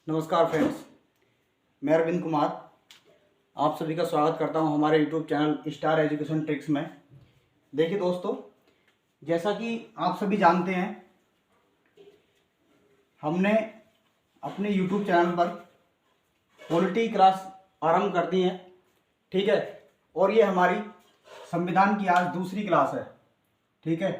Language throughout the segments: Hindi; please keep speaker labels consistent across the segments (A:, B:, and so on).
A: नमस्कार फ्रेंड्स, मैं अरविंद कुमार आप सभी का स्वागत करता हूं हमारे YouTube channel star education tricks में। देखिए दोस्तों, जैसा कि आप सभी जानते हैं, हमने अपने यूट्यूब चैनल पर पॉलिटी क्लास आरंभ कर दी है। ठीक है, और ये हमारी संविधान की आज दूसरी क्लास है। ठीक है,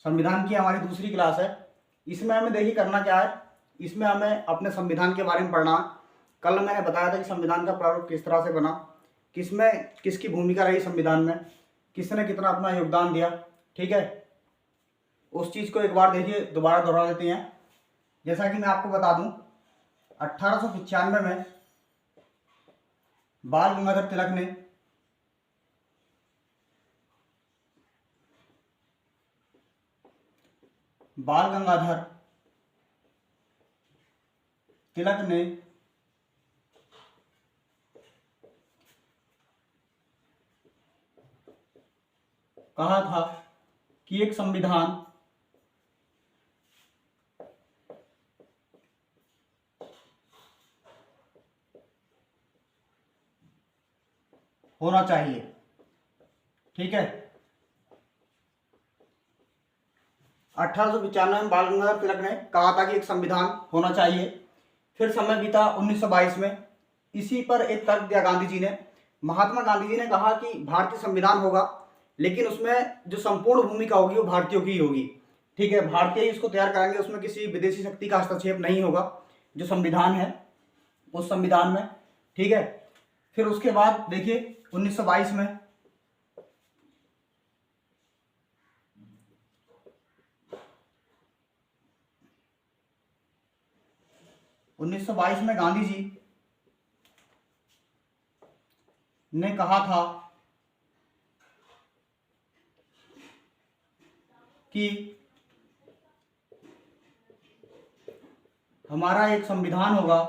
A: संविधान की हमारी दूसरी क्लास है। इसमें हमें देखिए करना क्या है, इसमें हमें अपने संविधान के बारे में पढ़ना। कल मैंने बताया था कि संविधान का प्रारूप किस तरह से बना, किसमें किसकी भूमिका रही संविधान में, किसने कितना अपना योगदान दिया। ठीक है, उस चीज़ को एक बार देखिए दोबारा दोहरा देते हैं। जैसा कि मैं आपको बता दूं, 1895 में बाल गंगाधर तिलक ने बाल गंगाधर तिलक ने कहा था कि एक संविधान होना चाहिए। ठीक है, 1895 में बाल गंगाधर तिलक ने कहा था कि एक संविधान होना चाहिए। फिर समय बीता 1922 में, इसी पर एक तर्क दिया गांधी जी ने। महात्मा गांधी जी ने कहा कि भारतीय संविधान होगा, लेकिन उसमें जो संपूर्ण भूमिका होगी वो भारतीयों की ही होगी। ठीक है, भारतीय ही इसको तैयार करेंगे, उसमें किसी विदेशी शक्ति का हस्तक्षेप नहीं होगा जो संविधान है उस संविधान में। ठीक है, फिर उसके बाद देखिए 1922 में 1922 में गांधी जी ने कहा था कि हमारा एक संविधान होगा,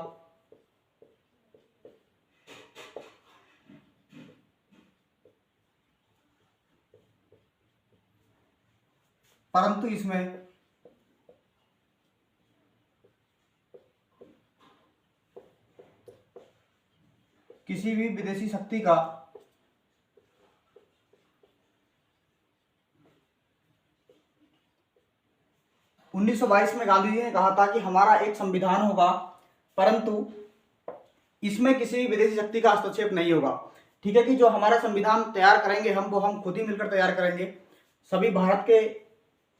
A: परंतु इसमें किसी भी विदेशी शक्ति का उन्नीस में गांधी जी ने कहा था कि हमारा एक संविधान होगा, परंतु इसमें किसी भी विदेशी शक्ति का हस्तक्षेप नहीं होगा। ठीक है, कि जो हमारा संविधान तैयार करेंगे वो हम खुद ही मिलकर तैयार करेंगे। सभी भारत के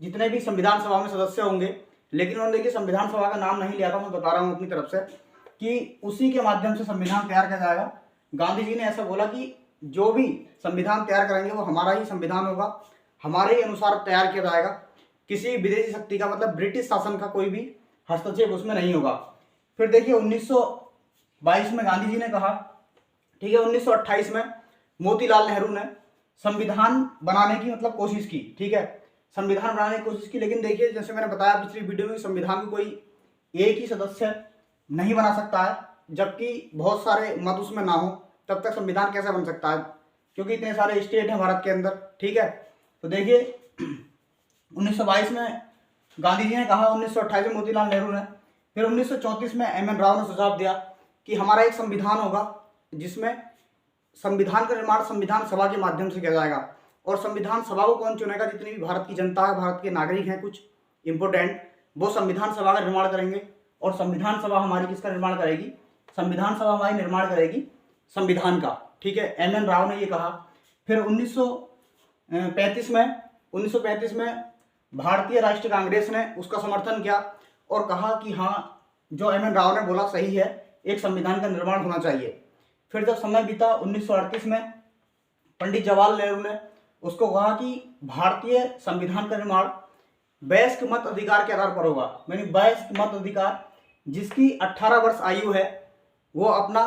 A: जितने भी संविधान सभा में सदस्य होंगे, लेकिन उन्होंने देखिए संविधान सभा का नाम नहीं लिया था। मैं बता रहा हूँ अपनी तरफ से कि उसी के माध्यम से संविधान तैयार किया जाएगा। गांधी जी ने ऐसा बोला कि जो भी संविधान तैयार करेंगे वो हमारा ही संविधान होगा, हमारे ही अनुसार तैयार किया जाएगा। किसी विदेशी शक्ति का, मतलब ब्रिटिश शासन का कोई भी हस्तक्षेप उसमें नहीं होगा। फिर देखिए 1922 में गांधी जी ने कहा। ठीक है, 1928 में मोतीलाल नेहरू ने संविधान बनाने की कोशिश की। ठीक है, संविधान बनाने की कोशिश की, लेकिन देखिए जैसे मैंने बताया पिछली वीडियो में, संविधान को कोई एक ही सदस्य नहीं बना सकता है, जबकि बहुत सारे मत उसमें ना हो तब तक संविधान कैसे बन सकता है, क्योंकि इतने सारे स्टेट हैं भारत के अंदर। ठीक है, तो देखिए 1922 में गांधी जी ने कहा, 1928 में मोतीलाल नेहरू ने, फिर 1934 में एम.एन. राव ने सुझाव दिया कि हमारा एक संविधान होगा जिसमें संविधान का निर्माण संविधान सभा के माध्यम से किया जाएगा। और संविधान सभा को कौन चुनेगा? जितनी भी भारत की जनता है, भारत के नागरिक हैं कुछ इंपोर्टेंट, वो संविधान सभा का निर्माण करेंगे। और संविधान सभा हमारी किसका निर्माण करेगी? संविधान सभा हमारी निर्माण करेगी संविधान का। ठीक है, एम.एन. राव ने ये कहा। फिर 1935 में भारतीय राष्ट्रीय कांग्रेस ने उसका समर्थन किया और कहा कि हाँ, जो एम.एन. राव ने बोला सही है, एक संविधान का निर्माण होना चाहिए। फिर जब समय बीता 1938 में पंडित जवाहरलाल नेहरू ने उसको कहा कि भारतीय संविधान का निर्माण वयस्क मत अधिकार के आधार पर होगा। यानी वयस्क मत अधिकार, जिसकी 18 वर्ष आयु है वो अपना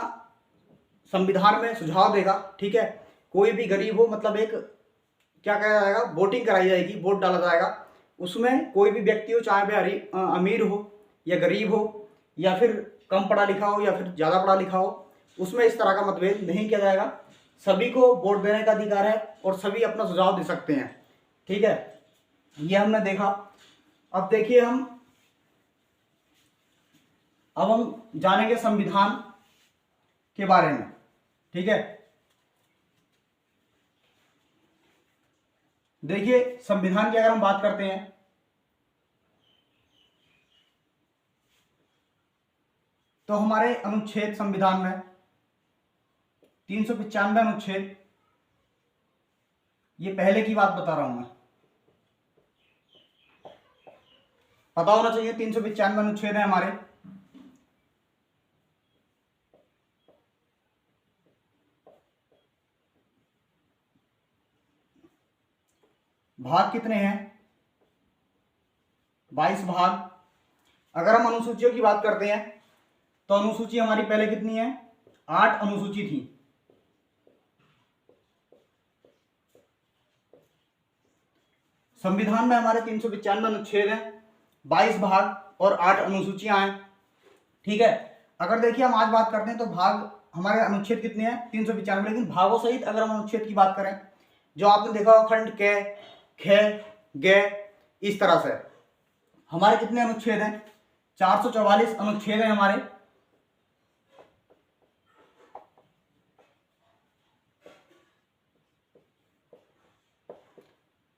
A: संविधान में सुझाव देगा। ठीक है, कोई भी गरीब हो, मतलब एक क्या कहा जाएगा, वोटिंग कराई जाएगी, वोट डाला जाएगा, उसमें कोई भी व्यक्ति हो, चाहे वह अमीर हो या गरीब हो या फिर कम पढ़ा लिखा हो या फिर ज़्यादा पढ़ा लिखा हो, उसमें इस तरह का मतभेद नहीं किया जाएगा। सभी को वोट देने का अधिकार है और सभी अपना सुझाव दे सकते हैं। ठीक है, ये हमने देखा। अब देखिए हम अब हम जानेंगे संविधान के बारे में। ठीक है, देखिए संविधान की अगर हम बात करते हैं तो हमारे अनुच्छेद संविधान में 395 अनुच्छेद, ये पहले की बात बता रहा हूं मैं, पता होना चाहिए 395 अनुच्छेद है हमारे। भाग कितने हैं? 22 भाग। अगर हम अनुसूचियों की बात करते हैं तो अनुसूची हमारी पहले कितनी है? 8 अनुसूची थी। संविधान में हमारे 395 अनुच्छेद हैं, 22 भाग और 8 अनुसूचियां हैं। ठीक है, अगर देखिए हम आज बात करते हैं तो भाग हमारे अनुच्छेद कितने हैं? 395, लेकिन भागों सहित अगर हम अनुच्छेद की बात करें, जो आपने देखा होगा खंड क, ख, ग, इस तरह से हमारे कितने अनुच्छेद हैं? 444 अनुच्छेद हैं हमारे।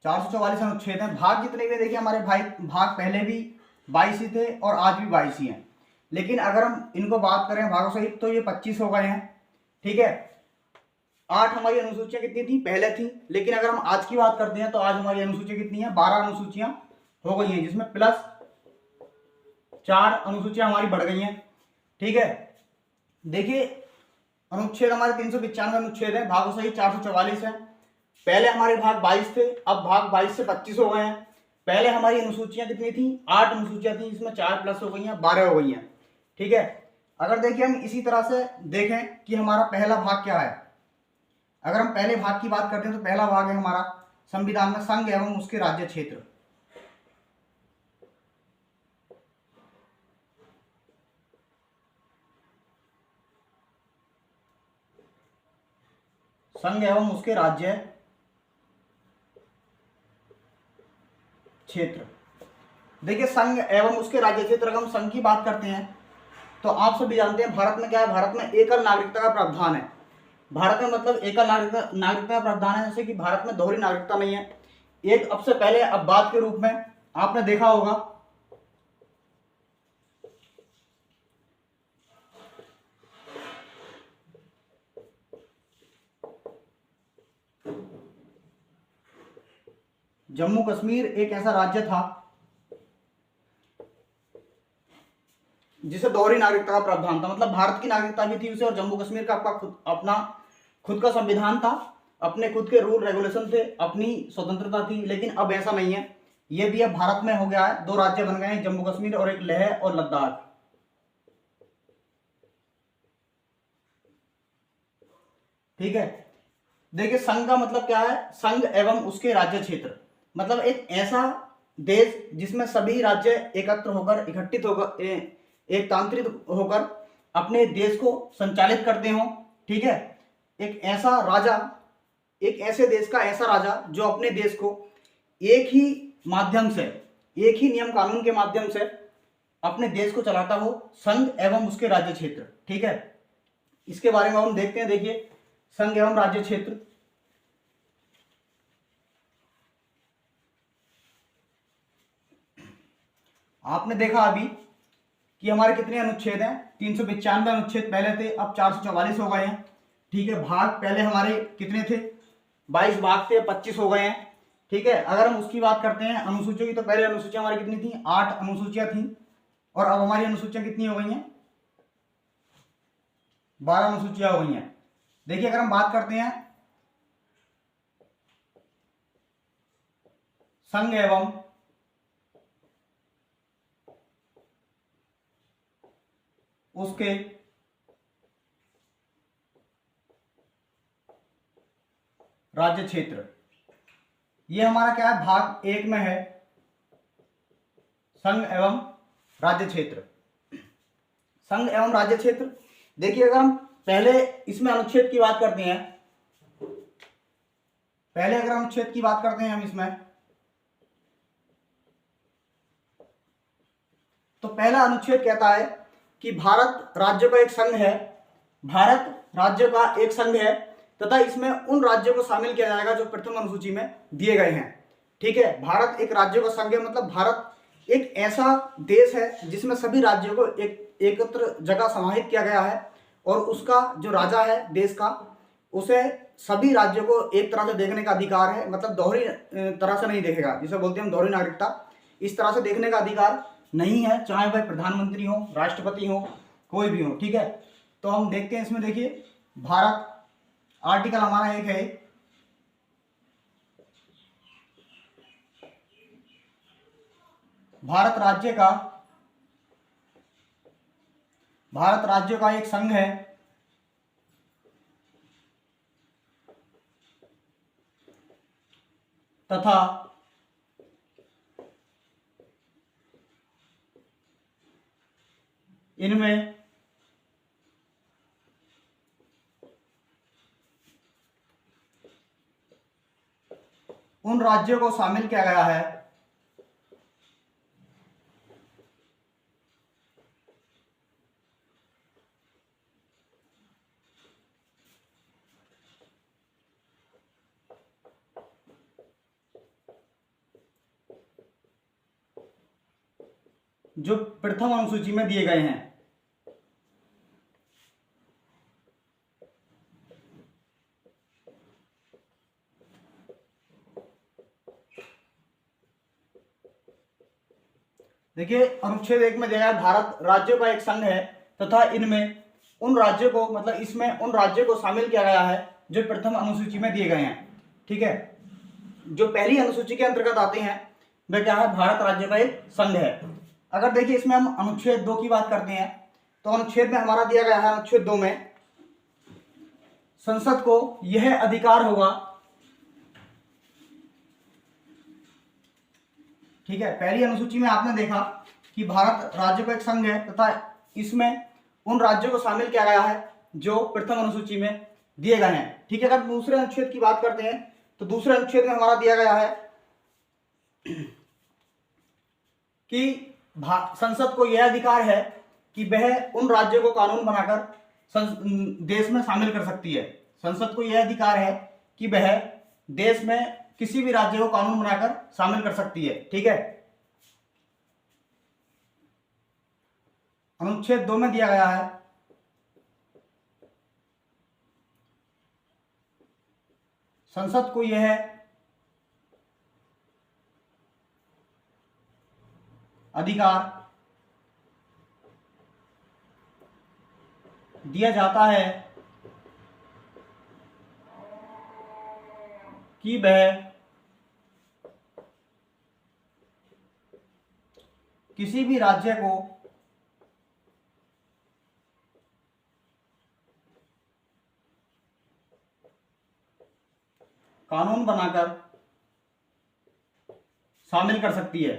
A: चार सौ 444 अनुच्छेद हैं। भाग कितने हुए? देखिए हमारे भाई भाग पहले भी 22 ही थे और आज भी 22 ही हैं, लेकिन अगर हम इनको बात करें भागों सहित तो ये 25 हो गए हैं। ठीक है, 8 हमारी अनुसूचियां कितनी थी? पहले थी, लेकिन अगर हम आज की बात करते हैं तो आज हमारी अनुसूचियां कितनी है? 12 अनुसूचियां हो गई हैं, जिसमें प्लस 4 अनुसूचियां हमारी बढ़ गई हैं। ठीक है, देखिए अनुच्छेद हमारे 395 अनुच्छेद है, भागों सहित 444 है। पहले हमारे भाग 22 थे, अब भाग 22 से 25 हो गए हैं। पहले हमारी अनुसूचियां कितनी थी? 8 अनुसूचियां थी, इसमें 4 प्लस हो गई हैं, 12 हो गई हैं। ठीक है, अगर देखिए हम इसी तरह से देखें कि हमारा पहला भाग क्या है। अगर हम पहले भाग की बात करते हैं तो पहला भाग है हमारा संविधान में संघ एवं उसके राज्य क्षेत्र। संघ एवं उसके राज्य क्षेत्र। देखिए संघ एवं उसके राज्य क्षेत्र, अगर हम संघ की बात करते हैं तो आप सभी जानते हैं भारत में क्या है? भारत में एकल नागरिकता का प्रावधान है। भारत में मतलब एकल नागरिकता का प्रावधान है, जैसे कि भारत में दोहरी नागरिकता नहीं है। एक अब से पहले अपवाद के रूप में आपने देखा होगा जम्मू कश्मीर एक ऐसा राज्य था जिसे दोहरी नागरिकता का प्रावधान था, मतलब भारत की नागरिकता भी थी उसे और जम्मू कश्मीर का अपना खुद का संविधान था, अपने खुद के रूल रेगुलेशन थे, अपनी स्वतंत्रता थी। लेकिन अब ऐसा नहीं है, ये भी अब भारत में हो गया है। 2 राज्य बन गए हैं, जम्मू कश्मीर और एक लेह और लद्दाख। ठीक है, देखिए संघ का मतलब क्या है? संघ एवं उसके राज्य क्षेत्र, मतलब एक ऐसा देश जिसमें सभी राज्य एकत्र होकर, इकट्ठित होकर, एक तांत्रिक होकर अपने देश को संचालित करते हो। ठीक है, एक ऐसा राजा, एक ऐसे देश का ऐसा राजा जो अपने देश को एक ही माध्यम से, एक ही नियम कानून के माध्यम से अपने देश को चलाता हो, संघ एवं उसके राज्य क्षेत्र। ठीक है, इसके बारे में हम देखते हैं। देखिए संघ एवं राज्य क्षेत्र, आपने देखा अभी कि हमारे कितने अनुच्छेद हैं? 395 अनुच्छेद पहले थे, अब 444 हो गए हैं। ठीक है, भाग पहले हमारे कितने थे? 22 भाग थे, 25 हो गए हैं। ठीक है, अगर हम उसकी बात करते हैं अनुसूचियों की, तो पहले अनुसूचियां हमारी कितनी थी? 8 अनुसूचियां थी, और अब हमारी अनुसूचियां कितनी हो गई हैं? 12 अनुसूचियां हो गई हैं। देखिए अगर हम बात करते हैं संघ एवं उसके राज्य क्षेत्र, ये हमारा क्या है? भाग 1 में है संघ एवं राज्य क्षेत्र। संघ एवं राज्य क्षेत्र, देखिए अगर हम पहले इसमें अनुच्छेद की बात करते हैं, पहले अगर अनुच्छेद की बात करते हैं हम इसमें, तो पहला अनुच्छेद कहता है कि भारत राज्यों का एक संघ है, भारत राज्यों का एक संघ है तथा इसमें उन राज्यों को शामिल किया जाएगा जो प्रथम अनुसूची में दिए गए हैं। ठीक है, भारत एक राज्यों का संघ है, मतलब भारत एक ऐसा देश है जिसमें सभी राज्यों को एकत्र जगह समाहित किया गया है और उसका जो राजा है देश का, उसे सभी राज्यों को एक तरह से देखने का अधिकार है, मतलब दोहरी तरह से नहीं देखेगा, जिसे बोलते हैं हम दोहरी नागरिकता, इस तरह से देखने का अधिकार नहीं है, चाहे वह प्रधानमंत्री हो, राष्ट्रपति हो, कोई भी हो। ठीक है, तो हम देखते हैं इसमें, देखिए भारत, आर्टिकल हमारा एक है, भारत राज्य का एक संघ है तथा इनमें उन राज्यों को शामिल किया गया है जो प्रथम अनुसूची में दिए गए हैं। देखिए अनुच्छेद 1 में दिया है भारत राज्यों का एक संघ है तथा इनमें उन राज्यों को, मतलब इसमें उन राज्यों को शामिल किया गया है जो प्रथम अनुसूची में दिए गए हैं। ठीक है, जो पहली अनुसूची के अंतर्गत आते हैं वह क्या है, भारत राज्य का एक संघ है। अगर देखिए इसमें हम अनुच्छेद 2 की बात करते हैं तो अनुच्छेद में हमारा दिया गया है, अनुच्छेद 2 में संसद को यह अधिकार होगा, ठीक है, पहली अनुसूची में आपने देखा कि भारत राज्य का एक संघ है तथा इसमें उन राज्यों को शामिल किया गया है जो प्रथम अनुसूची में दिए गए हैं। ठीक है, अगर दूसरे अनुच्छेद की बात करते हैं तो दूसरे अनुच्छेद में हमारा दिया गया है कि संसद को यह अधिकार है कि वह उन राज्यों को कानून बनाकर देश में शामिल कर सकती है। संसद को यह अधिकार है कि वह देश में किसी भी राज्य को कानून बनाकर शामिल कर सकती है। ठीक है, अनुच्छेद 2 में दिया गया है संसद को यह अधिकार दिया जाता है कि वह किसी भी राज्य को कानून बनाकर शामिल कर सकती है।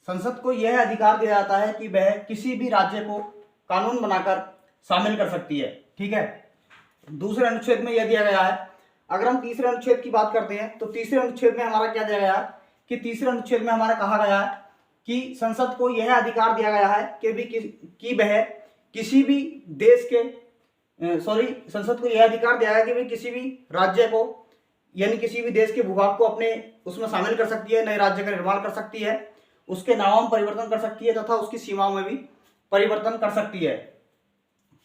A: संसद को यह अधिकार दिया जाता है कि वह किसी भी राज्य को कानून बनाकर शामिल कर सकती है। ठीक है, दूसरे अनुच्छेद में यह दिया गया है। अगर हम तीसरे अनुच्छेद की बात करते हैं तो तीसरे अनुच्छेद में हमारा क्या दिया गया है कि तीसरे अनुच्छेद में हमारा कहा गया है कि संसद को यह अधिकार दिया गया है कि वह किसी भी देश के संसद को यह अधिकार दिया गया है कि वह किसी भी राज्य को, यानी किसी भी देश के भूभाग को अपने उसमें शामिल कर सकती है, नए राज्य का निर्माण कर सकती है, उसके नामों में परिवर्तन कर सकती है तथा उसकी सीमाओं में भी परिवर्तन कर सकती है।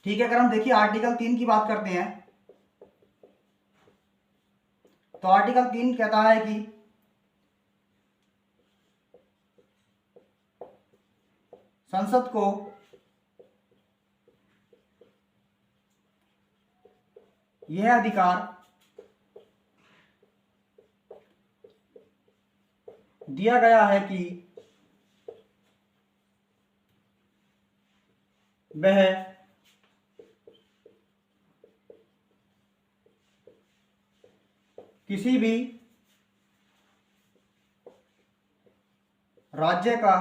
A: ठीक है, अगर हम देखिए आर्टिकल 3 की बात करते हैं तो आर्टिकल 3 कहता है कि संसद को यह अधिकार दिया गया है कि वह किसी भी राज्य का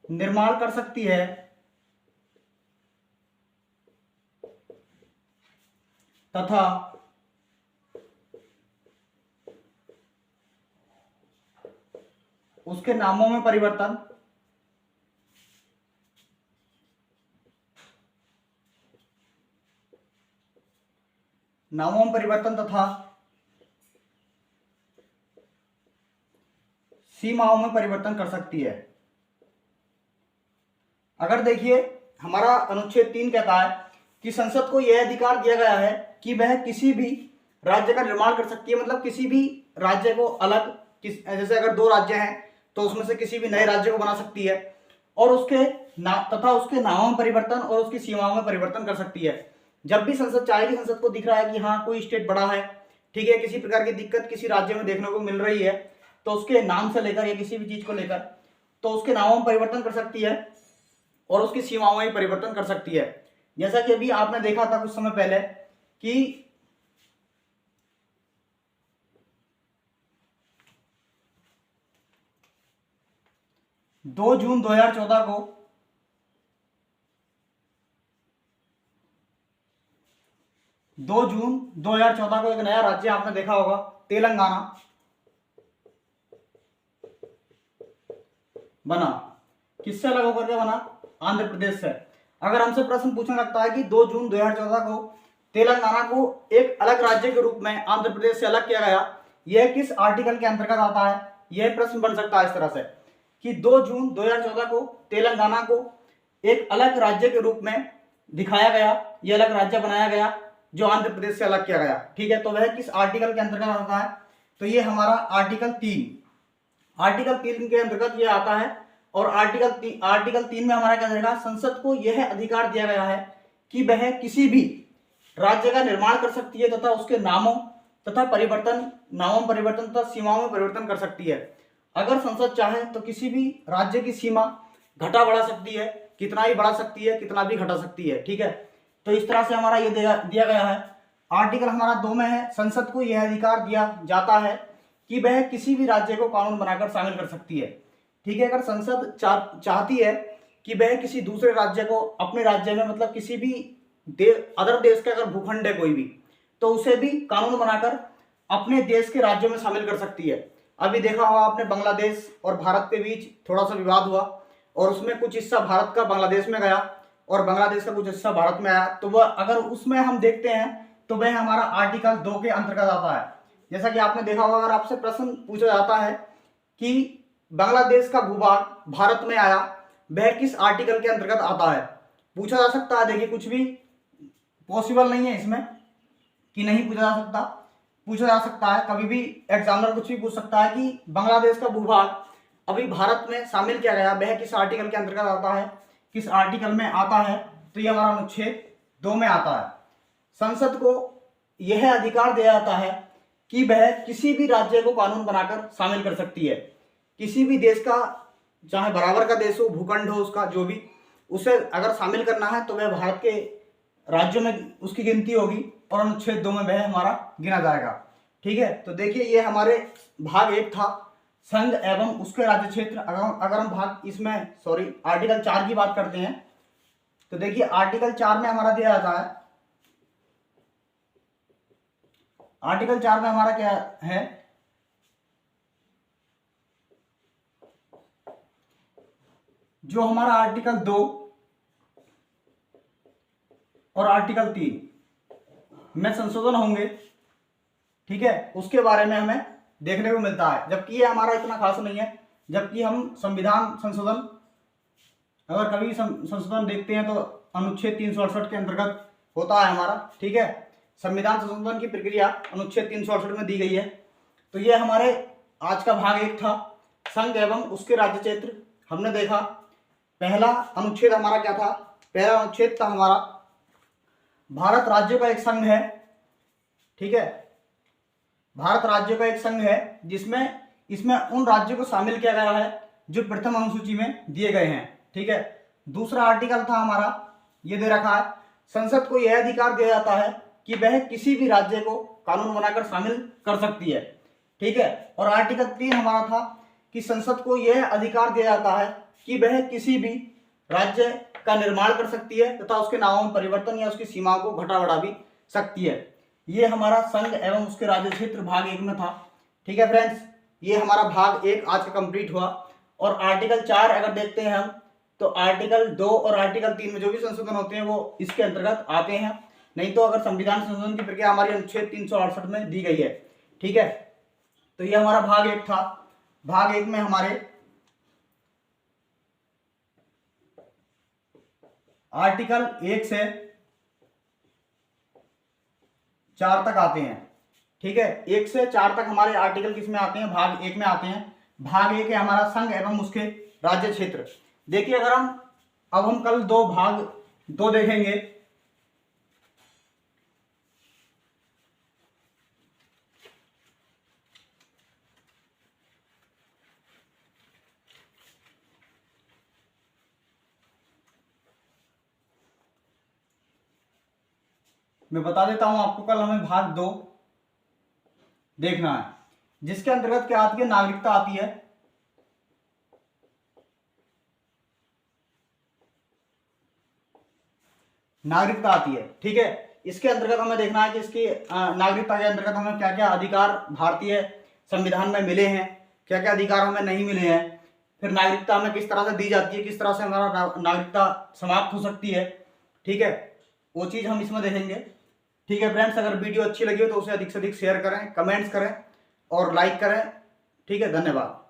A: निर्माण कर सकती है तथा उसके नामों में परिवर्तन तथा सीमाओं में परिवर्तन कर सकती है। अगर देखिए हमारा अनुच्छेद 3 कहता है कि संसद को यह अधिकार दिया गया है कि वह किसी भी राज्य का निर्माण कर सकती है, मतलब किसी भी राज्य को अलग जैसे अगर दो राज्य हैं तो उसमें से किसी भी नए राज्य को बना सकती है और उसके तथा उसके नामों में परिवर्तन और उसकी सीमाओं में परिवर्तन कर सकती है। जब भी संसद चाहेगी, संसद को दिख रहा है कि हाँ कोई स्टेट बड़ा है, ठीक है, किसी प्रकार की दिक्कत किसी राज्य में देखने को मिल रही है, तो उसके नाम से लेकर या किसी भी चीज को लेकर तो उसके नामों में परिवर्तन कर सकती है और उसकी सीमाओं में परिवर्तन कर सकती है। जैसा कि अभी आपने देखा था कुछ समय पहले कि 2 जून 2014 को एक नया राज्य आपने देखा होगा, तेलंगाना बना। किससे अलग होकर के बना? आंध्र प्रदेश से। अगर हमसे प्रश्न पूछने लगता है कि 2 जून 2014 को तेलंगाना को एक अलग राज्य के रूप में आंध्र प्रदेश से अलग किया गया, यह किस आर्टिकल के अंतर्गत आता है, यह प्रश्न बन सकता है इस तरह से कि 2 जून 2014 को तेलंगाना को एक अलग राज्य के रूप में दिखाया गया, यह अलग राज्य बनाया गया जो आंध्र प्रदेश से अलग किया गया, ठीक है, तो वह किस आर्टिकल के अंतर्गत आता है? तो ये हमारा आर्टिकल 3 के अंतर्गत यह आता है। और आर्टिकल 3 में हमारा क्या रहेगा? संसद को यह अधिकार दिया गया है कि वह किसी भी राज्य का निर्माण कर सकती है तथा उसके नामों में परिवर्तन तथा सीमाओं में परिवर्तन कर सकती है। अगर संसद चाहे तो किसी भी राज्य की सीमा घटा बढ़ा सकती है, कितना भी बढ़ा सकती है, कितना भी घटा सकती है, ठीक है। तो इस तरह से हमारा ये दिया गया है। आर्टिकल हमारा 2 में है, संसद को यह अधिकार दिया जाता है कि वह किसी भी राज्य को कानून बनाकर शामिल कर सकती है, ठीक है। अगर संसद चाहती है कि वह किसी दूसरे राज्य को अपने राज्य में, मतलब किसी भी अदर देश का अगर भूखंड है कोई भी, तो उसे भी कानून बनाकर अपने देश के राज्यों में शामिल कर सकती है। अभी देखा होगा आपने बांग्लादेश और भारत के बीच थोड़ा सा विवाद हुआ और उसमें कुछ हिस्सा भारत का बांग्लादेश में गया और बांग्लादेश का कुछ हिस्सा भारत में आया, तो वह अगर उसमें हम देखते हैं तो वह हमारा आर्टिकल 2 के अंतर्गत आता है। जैसा कि आपने देखा होगा, अगर आपसे प्रश्न पूछा जाता है कि बांग्लादेश का भूभाग भारत में आया, वह किस आर्टिकल के अंतर्गत आता है, पूछा जा सकता है। देखिए कुछ भी पॉसिबल नहीं है इसमें कि नहीं पूछा जा सकता है। कभी भी एग्जामिनर कुछ भी पूछ सकता है कि बांग्लादेश का भूभाग अभी भारत में शामिल किया गया, वह किस आर्टिकल के अंतर्गत आता है, किस आर्टिकल में आता है, तो यह हमारा अनुच्छेद 2 में आता है। संसद को यह अधिकार दिया जाता है कि वह किसी भी राज्य को कानून बनाकर शामिल कर सकती है। किसी भी देश का, चाहे बराबर का देश हो, भूखंड हो उसका जो भी, उसे अगर शामिल करना है तो वह भारत के राज्यों में उसकी गिनती होगी और अनुच्छेद 2 में वह हमारा गिना जाएगा, ठीक है। तो देखिए ये हमारे भाग 1 था, संघ एवं उसके राज्य क्षेत्र। अगर हम आर्टिकल 4 की बात करते हैं तो देखिए आर्टिकल 4 में हमारा दिया जाता है, आर्टिकल 4 में हमारा क्या है, जो हमारा आर्टिकल 2 और आर्टिकल 3 में संशोधन होंगे, ठीक है, उसके बारे में हमें देखने को मिलता है। जबकि ये हमारा इतना खास नहीं है, जबकि हम संविधान संशोधन अगर कभी संशोधन देखते हैं तो अनुच्छेद 368 के अंतर्गत होता है हमारा, ठीक है। संविधान संशोधन की प्रक्रिया अनुच्छेद 368 में दी गई है। तो ये हमारे आज का भाग 1 था, संघ एवं उसके राज्य क्षेत्र। हमने देखा पहला अनुच्छेद हमारा क्या था, पहला अनुच्छेद था हमारा भारत राज्यों का एक संघ है, ठीक है, भारत राज्यों का एक संघ है इसमें उन राज्यों को शामिल किया गया है जो प्रथम अनुसूची में दिए गए हैं, ठीक है। दूसरा आर्टिकल था हमारा, ये दे रखा है, संसद को यह अधिकार दिया जाता है कि वह किसी भी राज्य को कानून बनाकर शामिल कर सकती है, ठीक है। और आर्टिकल 3 हमारा था कि संसद को यह अधिकार दिया जाता है कि वह किसी भी राज्य का निर्माण कर सकती है तथा उसके नामों में परिवर्तन या उसकी सीमाओं को घटा बढ़ा भी सकती है। ये हमारा संघ एवं उसके राज्य क्षेत्र भाग 1 में था। ठीक है फ्रेंड्स, ये हमारा भाग 1 आज का कंप्लीट हुआ। और आर्टिकल 4 अगर देखते हैं हम, तो आर्टिकल 2 और आर्टिकल 3 में जो भी संशोधन होते हैं वो इसके अंतर्गत आते हैं। नहीं तो अगर संविधान संशोधन की प्रक्रिया हमारी अनुच्छेद 368 में दी गई है। ठीक है, तो ये हमारा भाग 1 था। भाग 1 में हमारे आर्टिकल 1 से 4 तक आते हैं। ठीक है, 1 से 4 तक हमारे आर्टिकल किसमें आते हैं? भाग 1 में आते हैं। भाग 1 है हमारा संघ एवं उसके राज्य क्षेत्र। देखिए, अगर हम कल भाग 2 देखेंगे। मैं बता देता हूं आपको, कल हमें भाग 2 देखना है, जिसके अंतर्गत क्या आती है? नागरिकता आती है। नागरिकता आती है। ठीक है, इसके अंतर्गत हमें देखना है कि इसकी नागरिकता के अंतर्गत हमें क्या क्या अधिकार भारतीय संविधान में मिले हैं, क्या क्या अधिकार हमें नहीं मिले हैं, फिर नागरिकता हमें किस तरह से दी जाती है, किस तरह से हमारा नागरिकता समाप्त हो सकती है। ठीक है, वो चीज हम इसमें देखेंगे। ठीक है फ्रेंड्स, अगर वीडियो अच्छी लगी हो तो उसे अधिक से अधिक शेयर करें, कमेंट्स करें और लाइक करें। ठीक है, धन्यवाद।